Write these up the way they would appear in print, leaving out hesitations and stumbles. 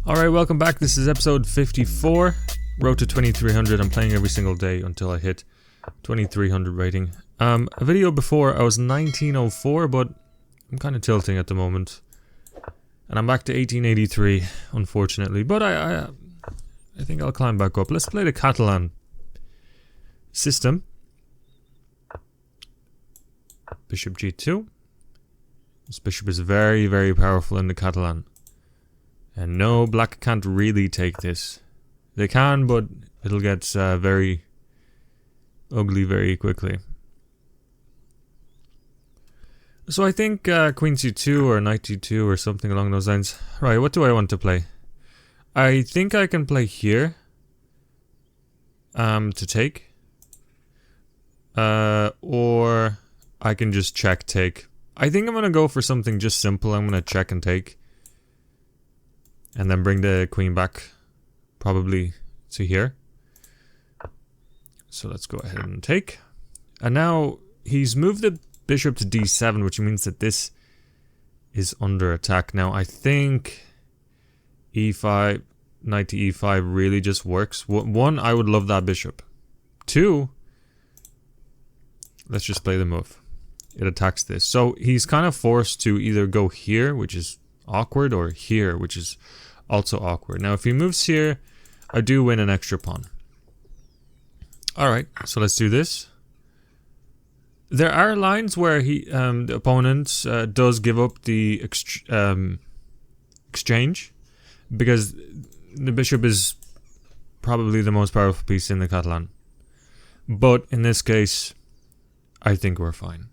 Alright, welcome back. This is episode 54. Road to 2300. I'm playing every single day until I hit 2300 rating. A video before I was 1904, but I'm kind of tilting at the moment. And I'm back to 1883, unfortunately. But I think I'll climb back up. Let's play the Catalan system. Bishop g2. This bishop is very, very powerful in the Catalan. And no, black can't really take this. They can, but it'll get very ugly very quickly. So I think queen c2 or knight d2 or something along those lines. Right, what do I want to play? I think I can play here to take. Or I can just check take. I think I'm going to go for something just simple. I'm going to check and take. And then bring the queen back, probably to here. So let's go ahead and take. And now he's moved the bishop to d7, which means that this is under attack. Now I think e5, knight to e5 really just works. One, I would love that bishop. Two, let's just play the move. It attacks this. So he's kind of forced to either go here, which is awkward, or here, which is also awkward. Now if he moves here, I do win an extra pawn. Alright, so let's do this. There are lines where he, the opponent does give up the exchange, because the bishop is probably the most powerful piece in the Catalan. But in this case, I think we're fine.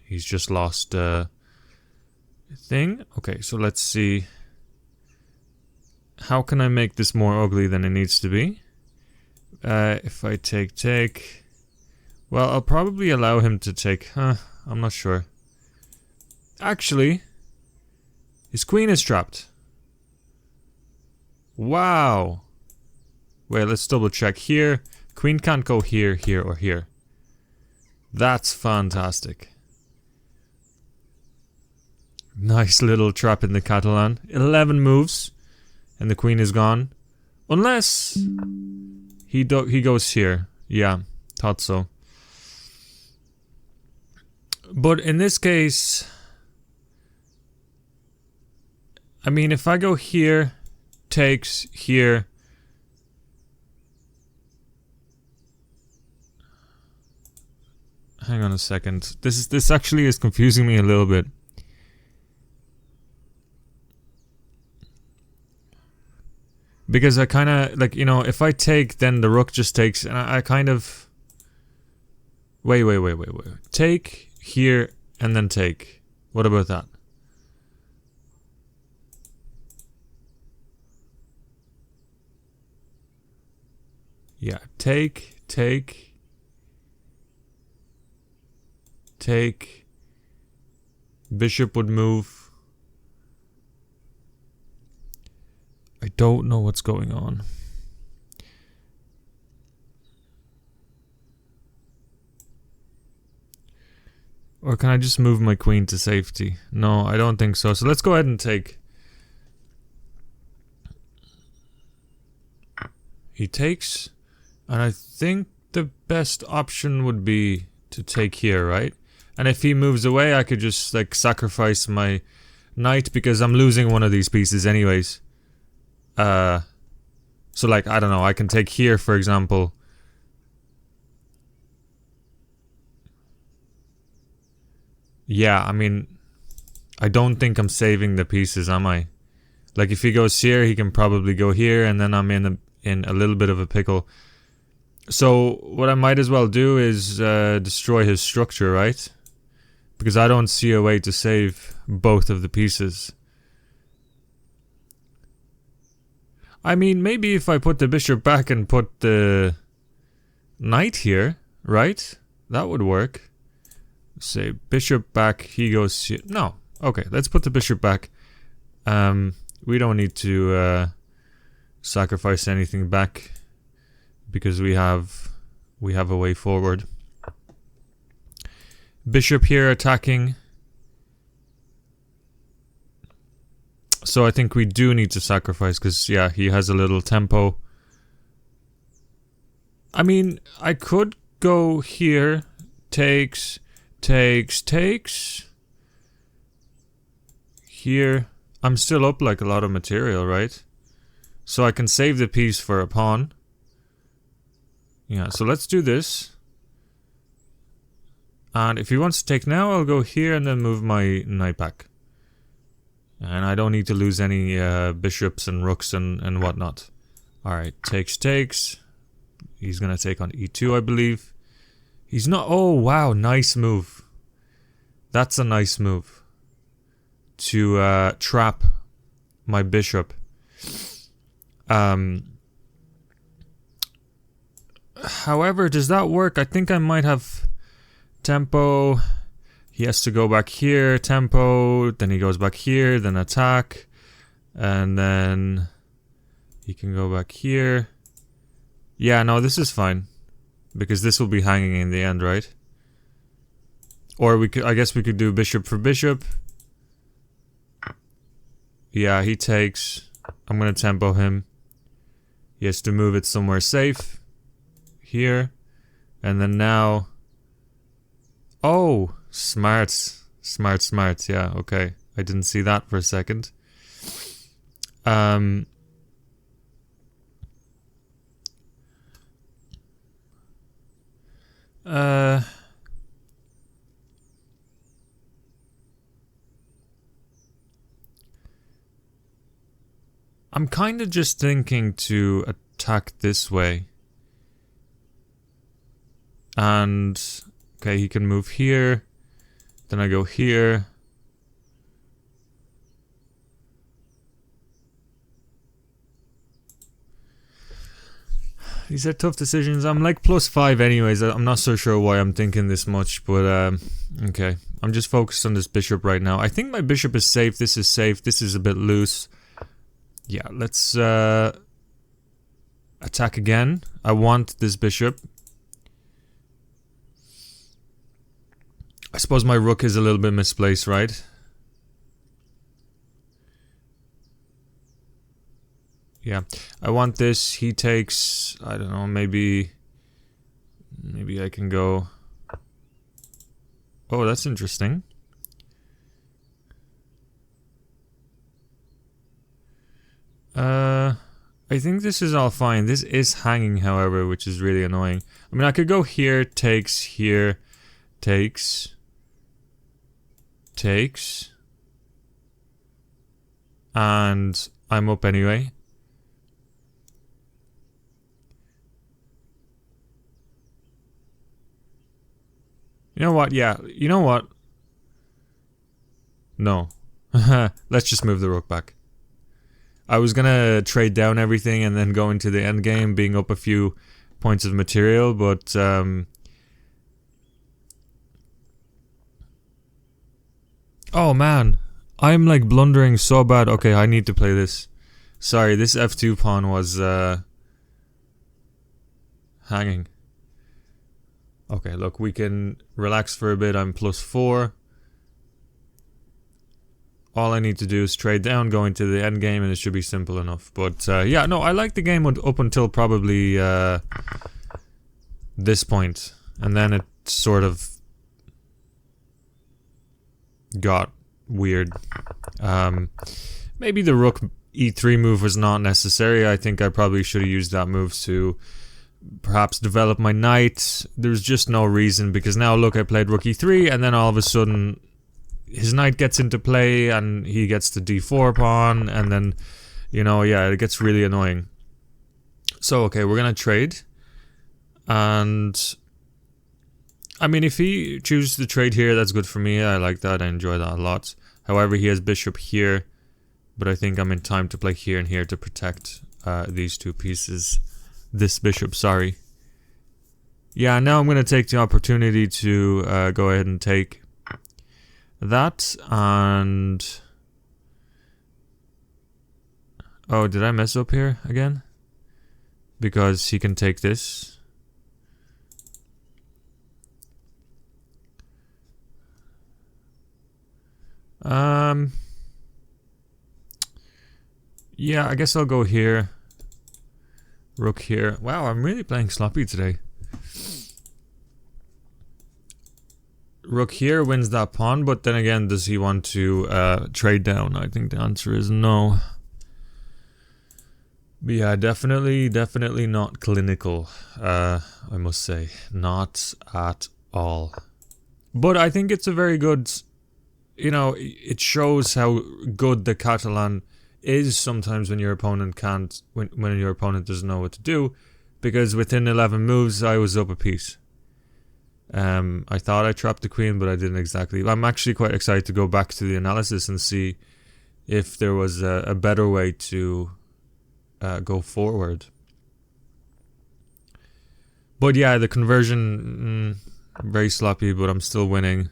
He's just lost thing. Okay, so let's see. How can I make this more ugly than it needs to be? If I take... Well, I'll probably allow him to take... I'm not sure. Actually, his queen is trapped. Wow. Wait, let's double check here. Queen can't go here, here, or here. That's fantastic. Nice little trap in the Catalan. 11 moves, and the queen is gone. Unless he goes here. Yeah, thought so. But in this case, I mean, if I go here, takes here. Hang on a second. This actually is confusing me a little bit. Because I kind of, like, you know, if I take, then the rook just takes, and I kind of... Wait. Take, here, and then take. What about that? Yeah, take. Bishop would move. I don't know what's going on. Or can I just move my queen to safety? No, I don't think so. So let's go ahead and take. He takes. And I think the best option would be to take here, right? And if he moves away, I could just, like, sacrifice my knight, because I'm losing one of these pieces anyways. So, like, I don't know, I can take here, for example. Yeah, I mean, I don't think I'm saving the pieces, am I? Like, if he goes here, he can probably go here, and then I'm in a little bit of a pickle. So, what I might as well do is destroy his structure, right? Because I don't see a way to save both of the pieces. I mean, maybe if I put the bishop back and put the knight here, right? That would work. Say bishop back, he goes here. No. Okay, let's put the bishop back. We don't need to sacrifice anything back, because we have a way forward. Bishop here attacking. So I think we do need to sacrifice because, yeah, he has a little tempo. I mean, I could go here. Takes. Here. I'm still up like a lot of material, right? So I can save the piece for a pawn. Yeah, so let's do this. And if he wants to take now, I'll go here and then move my knight back. And I don't need to lose any bishops and rooks and whatnot. Alright, takes. He's gonna take on e2, I believe. He's not... Oh, wow, nice move. That's a nice move. To trap my bishop. However, does that work? I think I might have tempo. He has to go back here, tempo, then he goes back here, then attack, and then he can go back here. Yeah, no, this is fine, because this will be hanging in the end, right? Or we could, I guess we could do bishop for bishop. Yeah, he takes. I'm gonna tempo him. He has to move it somewhere safe. Here. And then now... Oh! Smart. Yeah, okay. I didn't see that for a second. I'm kind of just thinking to attack this way. And... Okay, he can move here. Then I go here. These are tough decisions. I'm like +5 anyways. I'm not so sure why I'm thinking this much, but okay. I'm just focused on this bishop right now. I think my bishop is safe. This is safe. This is a bit loose. Yeah, let's attack again. I want this bishop. I suppose my rook is a little bit misplaced, right? Yeah, I want this. He takes, I don't know, maybe I can go... Oh, that's interesting. I think this is all fine. This is hanging, however, which is really annoying. I mean, I could go here, takes, here, takes... Takes. And I'm up anyway. You know what? Yeah, you know what? No. Let's just move the rook back. I was gonna trade down everything and then go into the end game being up a few points of material, but oh man, I'm like blundering so bad. Okay, I need to play this. Sorry, this f2 pawn was hanging. Okay, look, we can relax for a bit. I'm +4. All I need to do is trade down, go into the end game, and it should be simple enough. But yeah, no, I like the game up until probably this point, and then it sort of got weird. Maybe the rook e3 move was not necessary. I think I probably should have used that move to perhaps develop my knight. There's just no reason, because now look, I played rook e3, and then all of a sudden his knight gets into play and he gets the d4 pawn, and then, you know, yeah, it gets really annoying. So okay, we're gonna trade, and I mean, if he chooses to trade here, that's good for me. I like that. I enjoy that a lot. However, he has bishop here, but I think I'm in time to play here and here to protect these two pieces. This bishop, sorry. Yeah, now I'm going to take the opportunity to go ahead and take that, and... Oh, did I mess up here again? Because he can take this. Yeah, I guess I'll go here. Rook here. Wow, I'm really playing sloppy today. Rook here wins that pawn, but then again, does he want to trade down? I think the answer is no. But yeah, definitely not clinical, I must say. Not at all. But I think it's a very good, you know, it shows how good the Catalan is sometimes when your opponent can't, when your opponent doesn't know what to do. Because within 11 moves, I was up a piece. I thought I trapped the queen, but I didn't exactly. I'm actually quite excited to go back to the analysis and see if there was a better way to go forward. But yeah, the conversion, very sloppy, but I'm still winning,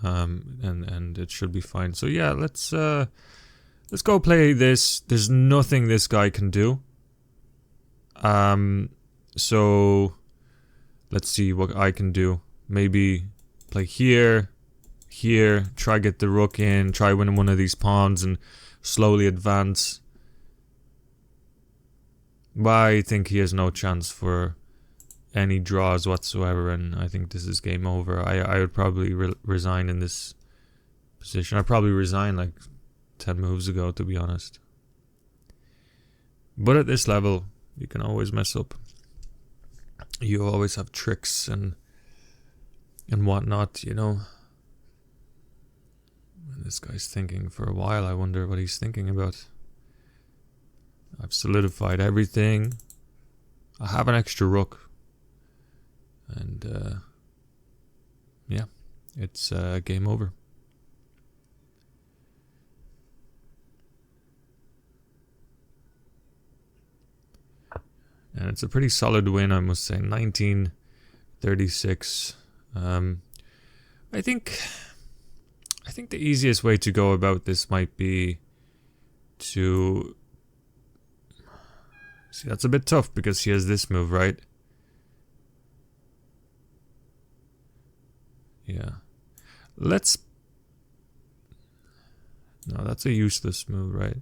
and it should be fine. So yeah, let's go play this. There's nothing this guy can do. So let's see what I can do. Maybe play here, try get the rook in, try winning one of these pawns and slowly advance. But I think he has no chance for any draws whatsoever, and I think this is game over. I would probably resign in this position. I'd probably resign like 10 moves ago, to be honest. But at this level, you can always mess up. You always have tricks and whatnot, you know. And this guy's thinking for a while. I wonder what he's thinking about. I've solidified everything. I have an extra rook. And yeah, it's game over. And it's a pretty solid win, I must say. 1936. I think the easiest way to go about this might be to see. That's a bit tough because he has this move, right? Yeah. No, that's a useless move, right?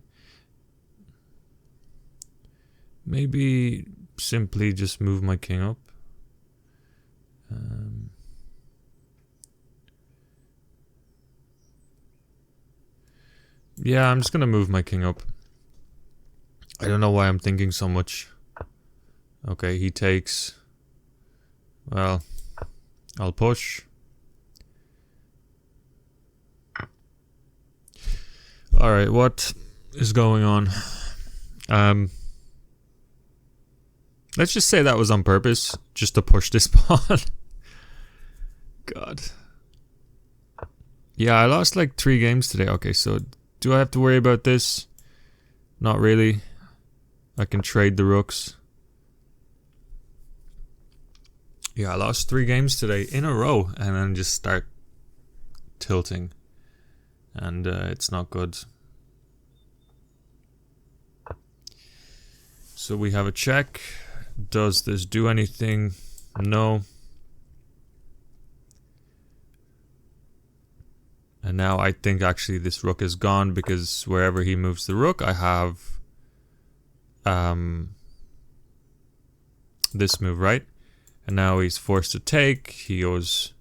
Maybe simply just move my king up. Yeah, I'm just gonna move my king up. I don't know why I'm thinking so much. Okay, he takes. Well, I'll push. Alright, what is going on? Let's just say that was on purpose, just to push this pawn. God. Yeah, I lost like 3 games today. Okay, so do I have to worry about this? Not really. I can trade the rooks. Yeah, I lost 3 games today in a row and then just start tilting. And it's not good. So we have a check. Does this do anything? No. And now I think actually this rook is gone because wherever he moves the rook, I have this move, right? And now he's forced to take. He goes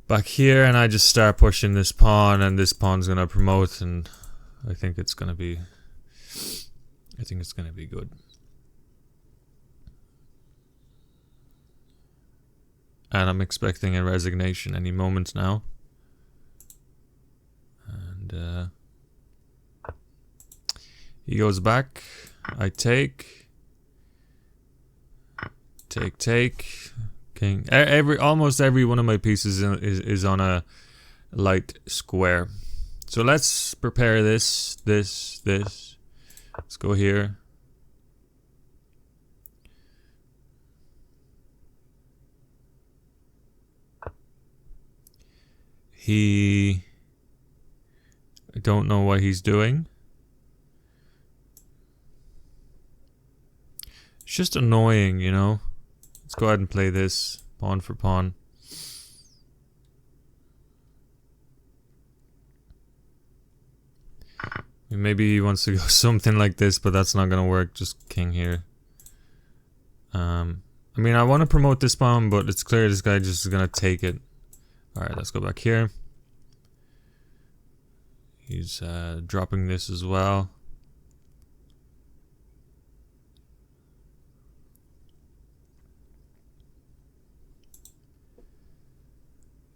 back here and I just start pushing this pawn and this pawn's going to promote and I think it's going to be good. And I'm expecting a resignation any moment now. And he goes back. I take. King. Almost every one of my pieces is on a light square. So let's prepare this. Let's go here. I don't know what he's doing. It's just annoying, you know. Let's go ahead and play this pawn for pawn. We Maybe he wants to go something like this, but that's not gonna work. Just king here. I mean, I want to promote this pawn, but it's clear this guy just is gonna take it. Alright, let's go back here. He's dropping this as well.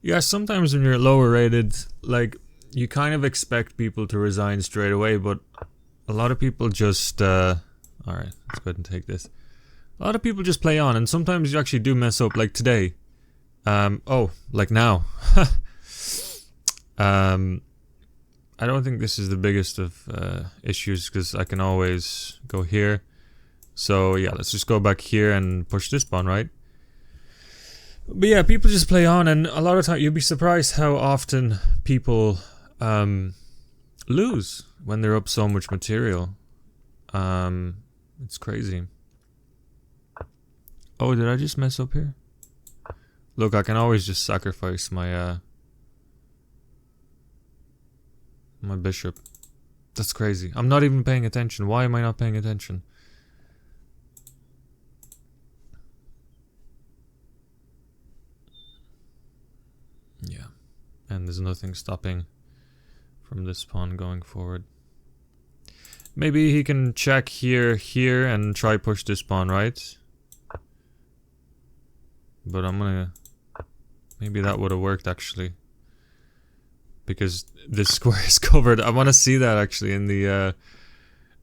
Yeah, sometimes when you're lower rated, like, you kind of expect people to resign straight away, but a lot of people just, alright, let's go ahead and take this. A lot of people just play on, and sometimes you actually do mess up, like today. Oh, like now. I don't think this is the biggest of issues, because I can always go here. So yeah, let's just go back here and push this pawn, right? But yeah, people just play on, and a lot of time you'll be surprised how often people lose when they're up so much material. It's crazy. Oh, did I just mess up here? Look, I can always just sacrifice my my bishop. That's crazy. I'm not even paying attention. Why am I not paying attention? Yeah. And there's nothing stopping from this pawn going forward. Maybe he can check here, here, and try push this pawn, right? But I'm gonna... Maybe that would have worked, actually. Because this square is covered. I want to see that, actually, in the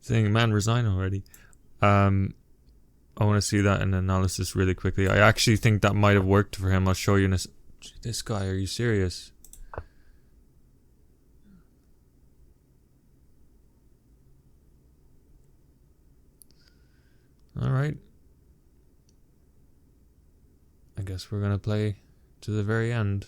thing. Man, resign already. I want to see that in analysis really quickly. I actually think that might have worked for him. I'll show you in a... This guy, are you serious? Alright. I guess we're gonna play to the very end.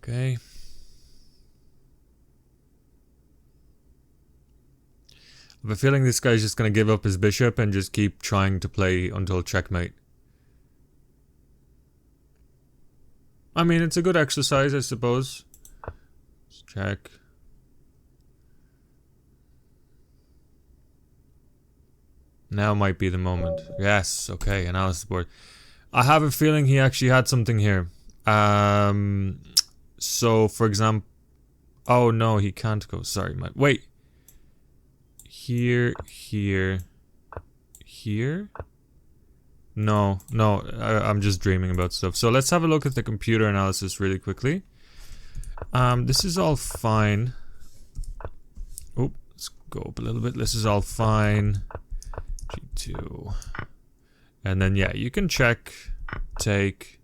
Okay. I have a feeling this guy's just going to give up his bishop and just keep trying to play until checkmate. I mean, it's a good exercise, I suppose. Let's check. Now might be the moment. Yes, okay, analysis board. I have a feeling he actually had something here. So, for example... Oh, no, he can't go. Sorry, wait. Here, here, here? No, I'm just dreaming about stuff. So let's have a look at the computer analysis really quickly. This is all fine. Oh, let's go up a little bit. This is all fine. G2. And then, yeah, you can check, take,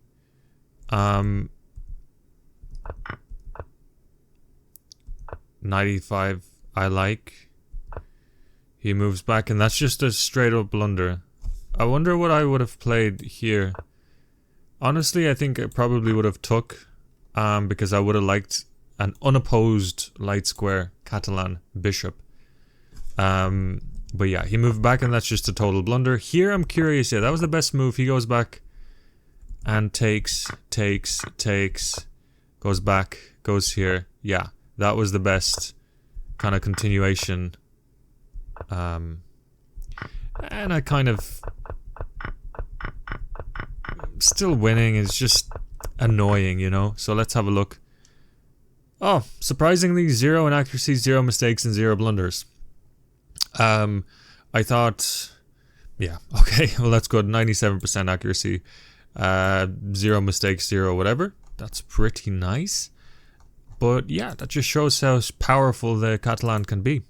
95, I like. He moves back, and that's just a straight up blunder. I wonder what I would have played here. Honestly, I think it probably would have took, because I would have liked an unopposed light square Catalan bishop. But yeah, he moved back, and that's just a total blunder. Here, I'm curious. Yeah, that was the best move. He goes back and takes, goes back, goes here. Yeah, that was the best kind of continuation. And I kind of still winning is just annoying, you know. So let's have a look. Oh, surprisingly, 0 inaccuracies, 0 mistakes, and 0 blunders. I thought, yeah, okay, well that's good. 97% accuracy, 0 mistakes, 0 whatever. That's pretty nice. But yeah, that just shows how powerful the Catalan can be.